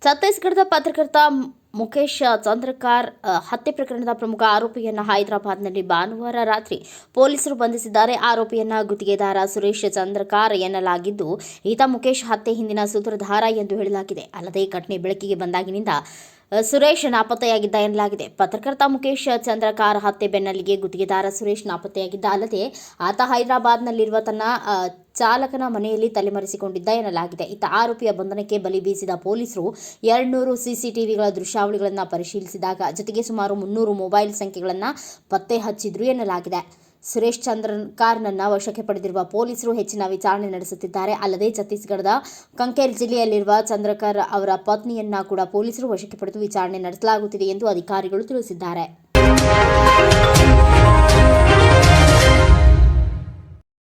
ಛತ್ತೀಸ್ಗಢದ ಪತ್ರಕರ್ತ ಮುಖೇಶ್ ಚಂದ್ರಕಾರ್ ಹತ್ಯೆ ಪ್ರಕರಣದ ಪ್ರಮುಖ ಆರೋಪಿಯನ್ನ ಹೈದರಾಬಾದ್ನಲ್ಲಿ ಭಾನುವಾರ ರಾತ್ರಿ ಪೊಲೀಸರು ಬಂಧಿಸಿದ್ದಾರೆ. ಆರೋಪಿಯನ್ನ ಗುತ್ತಿಗೆದಾರ ಸುರೇಶ್ ಚಂದ್ರಕಾರ್ ಎನ್ನಲಾಗಿದ್ದು, ಈತ ಮುಖೇಶ್ ಹತ್ಯೆ ಹಿಂದಿನ ಸೂತ್ರಧಾರ ಎಂದು ಹೇಳಲಾಗಿದೆ. ಅಲ್ಲದೆ ಘಟನೆ ಬೆಳಕಿಗೆ ಬಂದಾಗಿನಿಂದ ಸುರೇಶ್ ನಾಪತ್ತೆಯಾಗಿದ್ದ ಎನ್ನಲಾಗಿದೆ. ಪತ್ರಕರ್ತ ಮುಖೇಶ್ ಚಂದ್ರಕಾರ್ ಹತ್ಯೆ ಬೆನ್ನಲ್ಲಿಗೆ ಗುತ್ತಿಗೆದಾರ ಸುರೇಶ್ ನಾಪತ್ತೆಯಾಗಿದ್ದ. ಅಲ್ಲದೆ ಆತ ಹೈದರಾಬಾದ್ನಲ್ಲಿರುವ ತನ್ನ ಚಾಲಕನ ಮನೆಯಲ್ಲಿ ತಲೆಮರೆಸಿಕೊಂಡಿದ್ದ ಎನ್ನಲಾಗಿದೆ. ಇತ್ತ ಆರೋಪಿಯ ಬಂಧನಕ್ಕೆ ಬಲಿ ಬೀಸಿದ ಪೊಲೀಸರು 200 ಸಿಸಿಟಿವಿಗಳ ದೃಶ್ಯಾವಳಿಗಳನ್ನು ಪರಿಶೀಲಿಸಿದಾಗ ಜೊತೆಗೆ ಸುಮಾರು 300 ಮೊಬೈಲ್ ಸಂಖ್ಯೆಗಳನ್ನು ಪತ್ತೆ ಹಚ್ಚಿದ್ರು ಎನ್ನಲಾಗಿದೆ. ಸುರೇಶ್ ಚಂದ್ರಕಾರ್ನನ್ನ ವಶಕ್ಕೆ ಪಡೆದಿರುವ ಪೊಲೀಸರು ಹೆಚ್ಚಿನ ವಿಚಾರಣೆ ನಡೆಸುತ್ತಿದ್ದಾರೆ. ಅಲ್ಲದೆ ಛತ್ತೀಸ್ಗಢದ ಕಂಕೇರ್ ಜಿಲ್ಲೆಯಲ್ಲಿರುವ ಚಂದ್ರಕಾರ್ ಅವರ ಪತ್ನಿಯನ್ನ ಕೂಡ ಪೊಲೀಸರು ವಶಕ್ಕೆ ಪಡೆದು ವಿಚಾರಣೆ ನಡೆಸಲಾಗುತ್ತಿದೆ ಎಂದು ಅಧಿಕಾರಿಗಳು ತಿಳಿಸಿದ್ದಾರೆ.